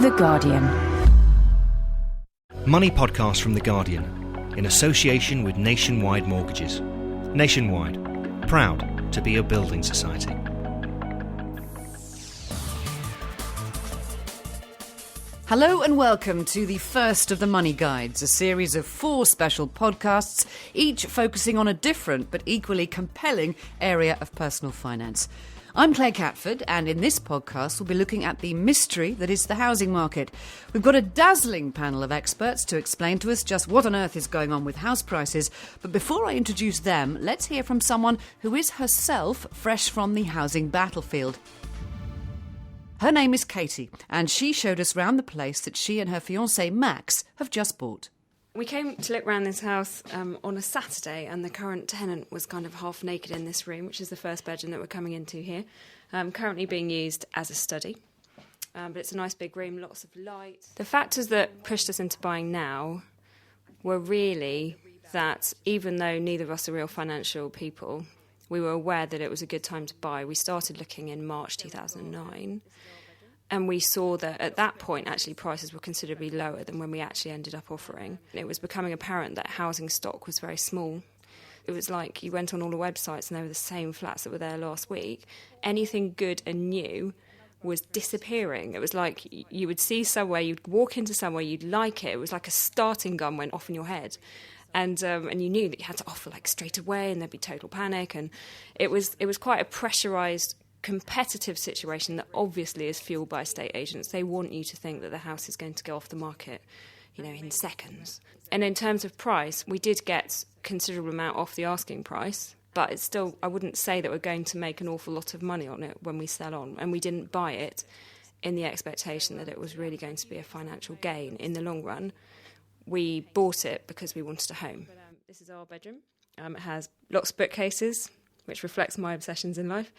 The Guardian. Money podcast from The Guardian, in association with Nationwide Mortgages. Nationwide, proud to be a building society. Hello and welcome to the first of the Money Guides, a series of 4 special podcasts, each focusing on a different but equally compelling area of personal finance. I'm Claire Catford, and in this podcast we'll be looking at the mystery that is the housing market. We've got a dazzling panel of experts to explain to us just what on earth is going on with house prices. But before I introduce them, let's hear from someone who is herself fresh from the housing battlefield. Her name is Katie, and she showed us round the place that she and her fiancé Max have just bought. We came to look around this house on a Saturday, and the current tenant was kind of half naked in this room, which is the first bedroom that we're coming into here. Currently being used as a study. But it's a nice big room, lots of light. The factors that pushed us into buying now were really that even though neither of us are real financial people, we were aware that it was a good time to buy. We started looking in March 2009. And we saw that at that point, actually, prices were considerably lower than when we actually ended up offering. It was becoming apparent that housing stock was very small. It was like you went on all the websites and they were the same flats that were there last week. Anything good and new was disappearing. It was like you would see somewhere, you'd walk into somewhere, you'd like it. It was like a starting gun went off in your head. And you knew that you had to offer like straight away and there'd be total panic. And it was quite a pressurised, competitive situation that obviously is fueled by estate agents. They want you to think that the house is going to go off the market, in seconds. And in terms of price, we did get a considerable amount off the asking price, but it's still, I wouldn't say that we're going to make an awful lot of money on it when we sell on. And we didn't buy it in the expectation that it was really going to be a financial gain in the long run. We bought it because we wanted a home. This is our bedroom. It has lots of bookcases, which reflects my obsessions in life.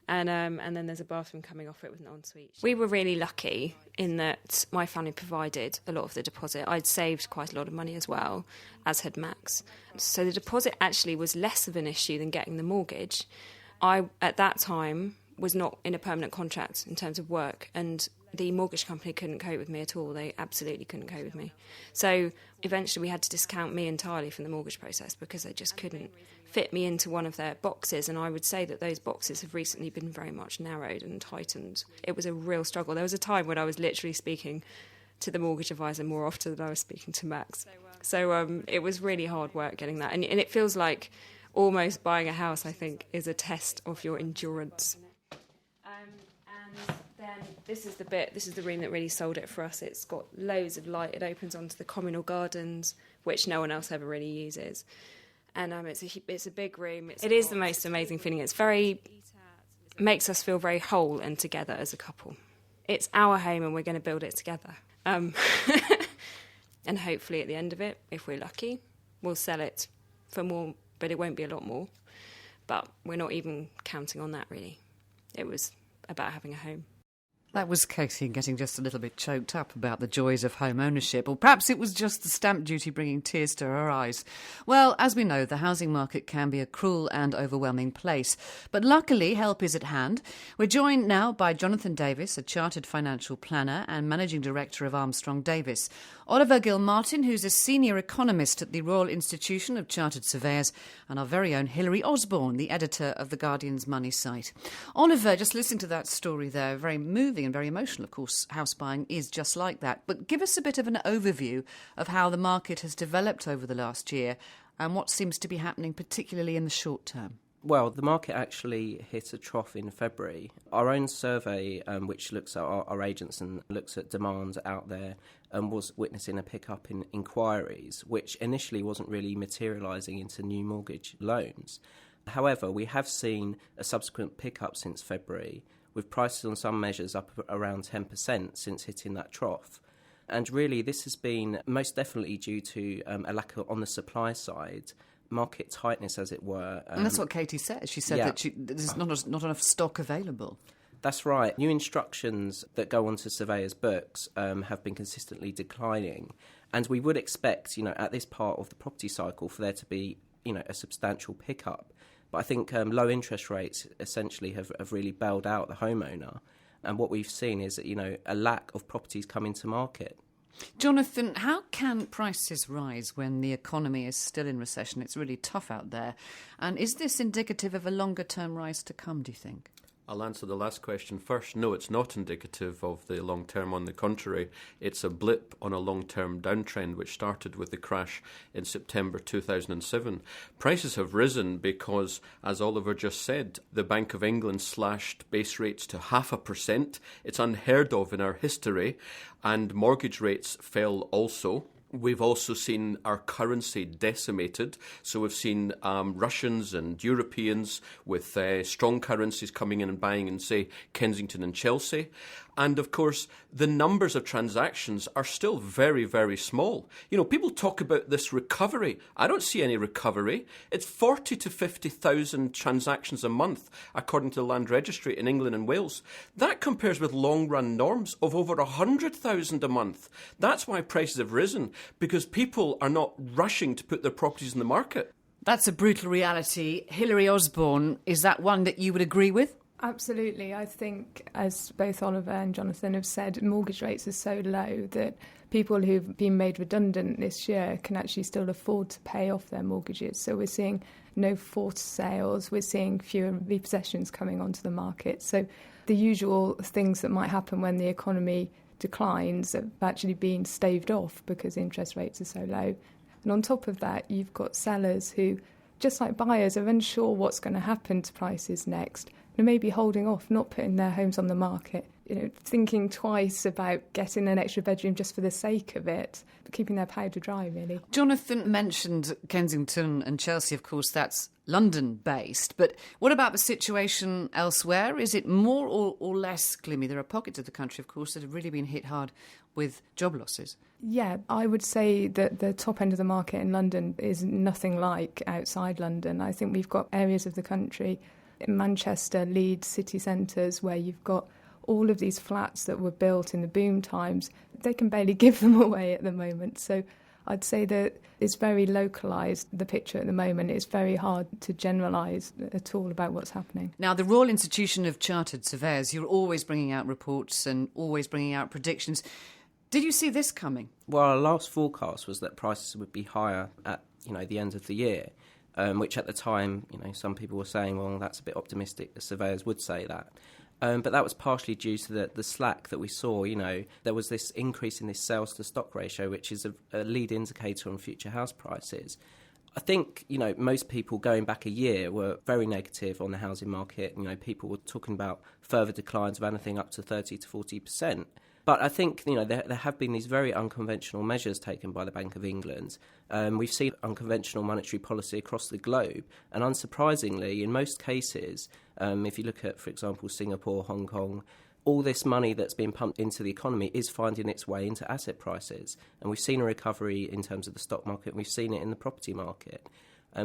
And then there's a bathroom coming off it with an ensuite. We were really lucky in that my family provided a lot of the deposit. I'd saved quite a lot of money as well, as had Max. So the deposit actually was less of an issue than getting the mortgage. I, at that time, was not in a permanent contract in terms of work, and the mortgage company couldn't cope with me at all. They absolutely couldn't cope with me. So eventually we had to discount me entirely from the mortgage process because they just couldn't fit me into one of their boxes. And I would say that those boxes have recently been very much narrowed and tightened. It was a real struggle. There was a time when I was literally speaking to the mortgage advisor more often than I was speaking to Max. So it was really hard work getting that. And it feels like almost buying a house, I think, is a test of your endurance. This is the room that really sold it for us. It's got loads of light. It opens onto the communal gardens, which no one else ever really uses. And it's a big room. It is the most amazing feeling. Makes us feel very whole and together as a couple. It's our home and we're going to build it together. And hopefully at the end of it, if we're lucky, we'll sell it for more, but it won't be a lot more. But we're not even counting on that, really. It was about having a home. That was Katie getting just a little bit choked up about the joys of home ownership, or perhaps it was just the stamp duty bringing tears to her eyes. Well, as we know, the housing market can be a cruel and overwhelming place, but luckily help is at hand. We're joined now by Jonathan Davis, a chartered financial planner and managing director of Armstrong Davis, Oliver Gilmartin, who's a senior economist at the Royal Institution of Chartered Surveyors, and our very own Hilary Osborne, the editor of The Guardian's Money site. Oliver, just listening to that story there, very moving and very emotional. Of course, house buying is just like that. But give us a bit of an overview of how the market has developed over the last year and what seems to be happening, particularly in the short term. Well, the market actually hit a trough in February. Our own survey, which looks at our agents and looks at demand out there, was witnessing a pickup in inquiries, which initially wasn't really materialising into new mortgage loans. However, we have seen a subsequent pickup since February, with prices on some measures up around 10% since hitting that trough. And really, this has been most definitely due to a lack of, on the supply side, market tightness, as it were. And that's what Katie said. She said that there's not enough stock available. That's right. New instructions that go onto surveyors' books have been consistently declining. And we would expect, at this part of the property cycle for there to be, a substantial pickup. But I think low interest rates essentially have really bailed out the homeowner. And what we've seen is that, a lack of properties coming to market. Jonathan, how can prices rise when the economy is still in recession? It's really tough out there. And is this indicative of a longer-term rise to come, do you think? I'll answer the last question first. No, it's not indicative of the long term. On the contrary, it's a blip on a long-term downtrend which started with the crash in September 2007. Prices have risen because, as Oliver just said, the Bank of England slashed base rates to 0.5%. It's unheard of in our history, and mortgage rates fell also. We've also seen our currency decimated. So we've seen Russians and Europeans with strong currencies coming in and buying in, say, Kensington and Chelsea. And, of course, the numbers of transactions are still very, very small. People talk about this recovery. I don't see any recovery. It's 40 to 50,000 transactions a month, according to the Land Registry in England and Wales. That compares with long-run norms of over 100,000 a month. That's why prices have risen, because people are not rushing to put their properties in the market. That's a brutal reality. Hilary Osborne, is that one that you would agree with? Absolutely. I think, as both Oliver and Jonathan have said, mortgage rates are so low that people who've been made redundant this year can actually still afford to pay off their mortgages. So we're seeing no forced sales, we're seeing fewer repossessions coming onto the market. So the usual things that might happen when the economy declines have actually been staved off because interest rates are so low. And on top of that, you've got sellers who, just like buyers, are unsure what's going to happen to prices next. They may be holding off, not putting their homes on the market, thinking twice about getting an extra bedroom just for the sake of it, keeping their powder dry, really. Jonathan mentioned Kensington and Chelsea, of course, that's London-based. But what about the situation elsewhere? Is it more or less gloomy? There are pockets of the country, of course, that have really been hit hard with job losses. Yeah, I would say that the top end of the market in London is nothing like outside London. I think we've got areas of the country, Manchester, Leeds, city centres, where you've got all of these flats that were built in the boom times. They can barely give them away at the moment. So I'd say that it's very localised, the picture at the moment. It's very hard to generalise at all about what's happening. Now, the Royal Institution of Chartered Surveyors, you're always bringing out reports and always bringing out predictions. Did you see this coming? Well, our last forecast was that prices would be higher at the end of the year. Which at the time, some people were saying, well, that's a bit optimistic. The surveyors would say that. But that was partially due to the slack that we saw. There was this increase in this sales to stock ratio, which is a lead indicator on future house prices. I think, most people going back a year were very negative on the housing market. People were talking about further declines of anything up to 30 to 40%. But I think, there have been these very unconventional measures taken by the Bank of England. We've seen unconventional monetary policy across the globe. And unsurprisingly, in most cases, if you look at, for example, Singapore, Hong Kong, all this money that's been pumped into the economy is finding its way into asset prices. And we've seen a recovery in terms of the stock market, and we've seen it in the property market.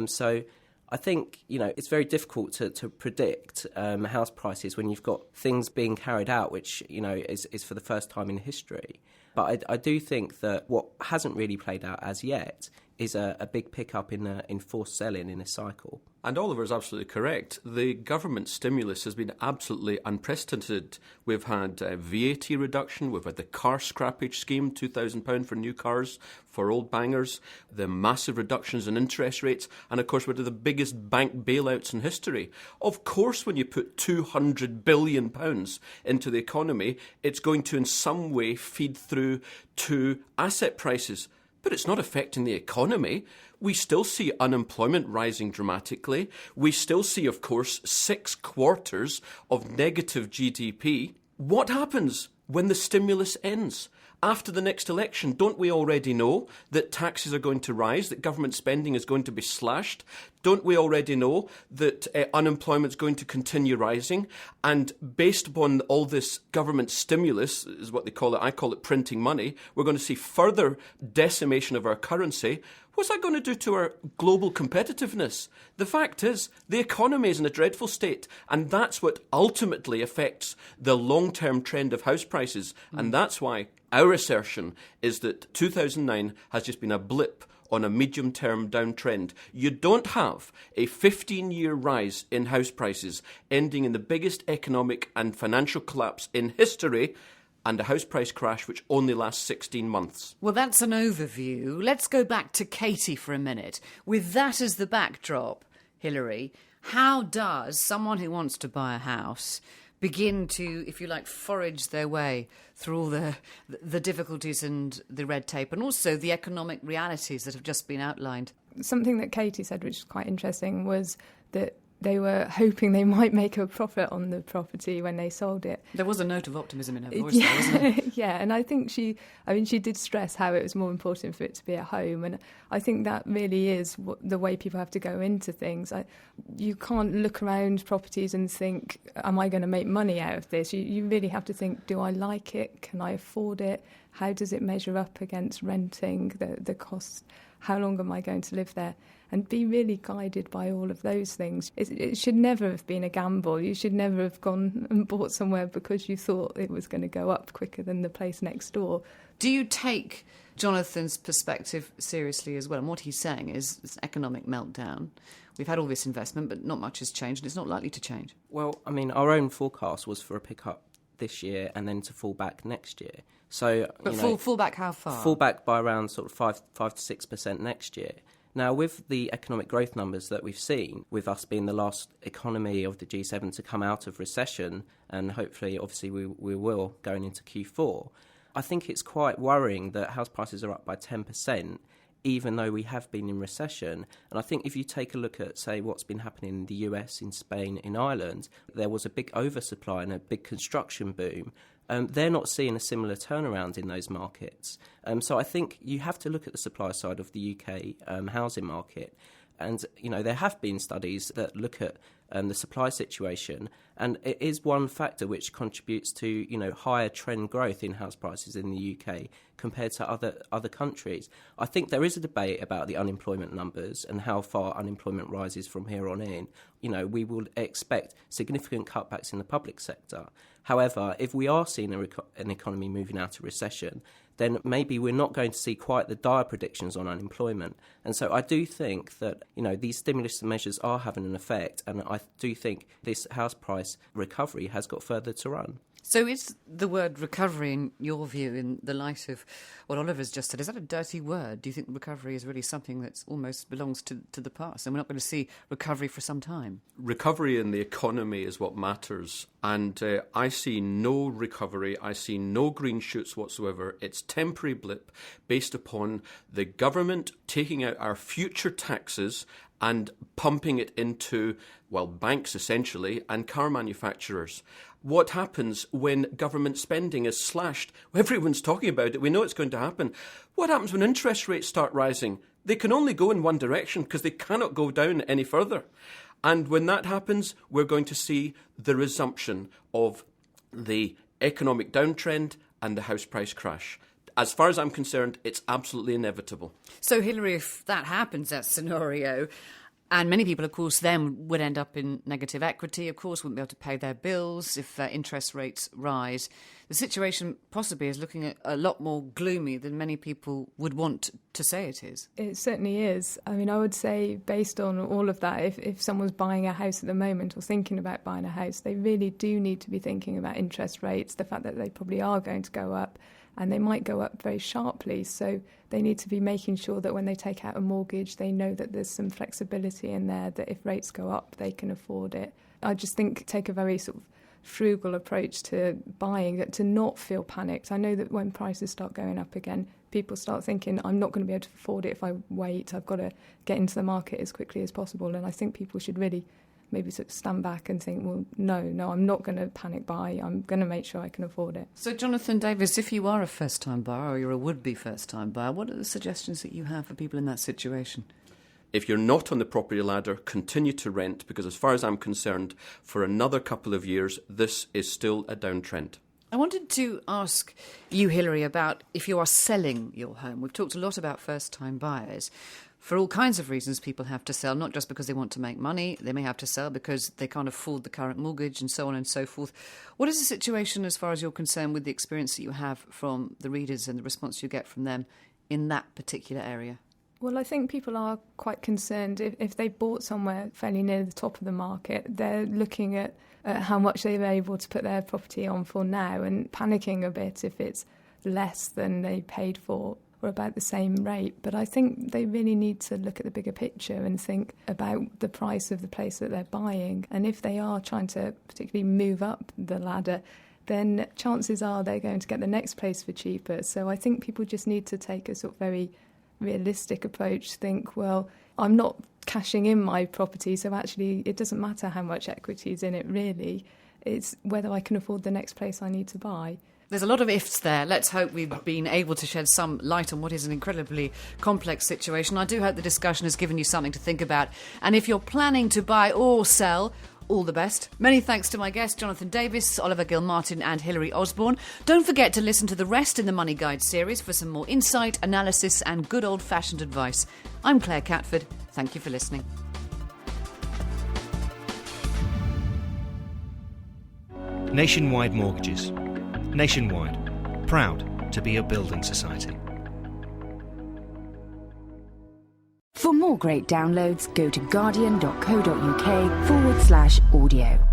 So I think, it's very difficult to predict house prices when you've got things being carried out, which, is for the first time in history. But I do think that what hasn't really played out as yet is a big pickup in forced selling in this cycle. And Oliver's absolutely correct. The government stimulus has been absolutely unprecedented. We've had VAT reduction, we've had the car scrappage scheme, £2,000 for new cars for old bangers, the massive reductions in interest rates, and of course we're the biggest bank bailouts in history. Of course, when you put £200 billion into the economy, it's going to in some way feed through to asset prices. But it's not affecting the economy. We still see unemployment rising dramatically. We still see, of course, 6 quarters of negative GDP. What happens when the stimulus ends? After the next election, don't we already know that taxes are going to rise, that government spending is going to be slashed? Don't we already know that unemployment is going to continue rising? And based upon all this government stimulus, is what they call it, I call it printing money, we're going to see further decimation of our currency. What's that going to do to our global competitiveness? The fact is, the economy is in a dreadful state, and that's what ultimately affects the long-term trend of house prices. And that's why our assertion is that 2009 has just been a blip on a medium-term downtrend. You don't have a 15-year rise in house prices ending in the biggest economic and financial collapse in history and a house price crash which only lasts 16 months. Well, that's an overview. Let's go back to Katie for a minute. With that as the backdrop, Hilary, how does someone who wants to buy a house begin to, if you like, forage their way through all the difficulties and the red tape and also the economic realities that have just been outlined? Something that Katie said, which is quite interesting, was that they were hoping they might make a profit on the property when they sold it. There was a note of optimism in her voice there, wasn't there? Yeah, and I think she did stress how it was more important for it to be at home, and I think that really is the way people have to go into things. You can't look around properties and think, am I going to make money out of this? You really have to think, do I like it? Can I afford it? How does it measure up against renting, the costs? How long am I going to live there? And be really guided by all of those things. It should never have been a gamble. You should never have gone and bought somewhere because you thought it was going to go up quicker than the place next door. Do you take Jonathan's perspective seriously as well? And what he's saying is it's an economic meltdown. We've had all this investment, but not much has changed, and it's not likely to change. Well, I mean, our own forecast was for a pickup this year and then to fall back next year. So, but fall back how far? Fall back by around sort of 5 to 6% next year. Now, with the economic growth numbers that we've seen, with us being the last economy of the G7 to come out of recession, and hopefully, obviously, we will going into Q4, I think it's quite worrying that house prices are up by 10%, even though we have been in recession. And I think if you take a look at, say, what's been happening in the US, in Spain, in Ireland, there was a big oversupply and a big construction boom. They're not seeing a similar turnaround in those markets. So I think you have to look at the supply side of the UK housing market. And, you know, there have been studies that look at the supply situation, and it is one factor which contributes to, you know, higher trend growth in house prices in the UK compared to other countries. I think there is a debate about the unemployment numbers and how far unemployment rises from here on in. You know, we will expect significant cutbacks in the public sector. However, if we are seeing an economy moving out of recession, then maybe we're not going to see quite the dire predictions on unemployment. And so I do think that, you know, these stimulus measures are having an effect, and I do think this house price recovery has got further to run. So is the word recovery, in your view, in the light of what Oliver's just said, is that a dirty word? Do you think recovery is really something that almost belongs to the past and we're not going to see recovery for some time? Recovery in the economy is what matters. And I see no recovery. I see no green shoots whatsoever. It's temporary blip based upon the government taking out our future taxes and pumping it into, well, banks essentially, and car manufacturers. What happens when government spending is slashed? Everyone's talking about it. We know it's going to happen. What happens when interest rates start rising? They can only go in one direction because they cannot go down any further. And when that happens, we're going to see the resumption of the economic downtrend and the house price crash. As far as I'm concerned, it's absolutely inevitable. So, Hilary, if that happens, that scenario, and many people, of course, then would end up in negative equity, of course, wouldn't be able to pay their bills if interest rates rise. The situation possibly is looking a lot more gloomy than many people would want to say it is. It certainly is. I mean, I would say, based on all of that, if someone's buying a house at the moment or thinking about buying a house, they really do need to be thinking about interest rates, the fact that they probably are going to go up, and they might go up very sharply. So they need to be making sure that when they take out a mortgage, they know that there's some flexibility in there, that if rates go up, they can afford it. I just think take a very sort of frugal approach to buying, to not feel panicked. I know that when prices start going up again, people start thinking, I'm not going to be able to afford it if I wait. I've got to get into the market as quickly as possible. And I think people should really maybe sort of stand back and think, well, no, I'm not going to panic buy. I'm going to make sure I can afford it. So, Jonathan Davis, if you are a first-time buyer or you're a would-be first-time buyer, what are the suggestions that you have for people in that situation? If you're not on the property ladder, continue to rent, because as far as I'm concerned, for another couple of years, this is still a downtrend. I wanted to ask you, Hilary, about if you are selling your home. We've talked a lot about first-time buyers. For all kinds of reasons, people have to sell, not just because they want to make money. They may have to sell because they can't afford the current mortgage and so on and so forth. What is the situation, as far as you're concerned, with the experience that you have from the readers and the response you get from them in that particular area? Well, I think people are quite concerned if they bought somewhere fairly near the top of the market. They're looking at how much they're able to put their property on for now and panicking a bit if it's less than they paid for or about the same rate. But I think they really need to look at the bigger picture and think about the price of the place that they're buying. And if they are trying to particularly move up the ladder, then chances are they're going to get the next place for cheaper. So I think people just need to take a sort of very realistic approach, think, well, I'm not cashing in my property, so actually it doesn't matter how much equity is in it, really. It's whether I can afford the next place I need to buy. There's a lot of ifs there. Let's hope we've been able to shed some light on what is an incredibly complex situation. I do hope the discussion has given you something to think about. And if you're planning to buy or sell, all the best. Many thanks to my guests, Jonathan Davis, Oliver Gilmartin and Hilary Osborne. Don't forget to listen to the rest in the Money Guide series for some more insight, analysis and good old-fashioned advice. I'm Claire Catford. Thank you for listening. Nationwide Mortgages. Nationwide. Proud to be a building society. For more great downloads, go to guardian.co.uk/audio.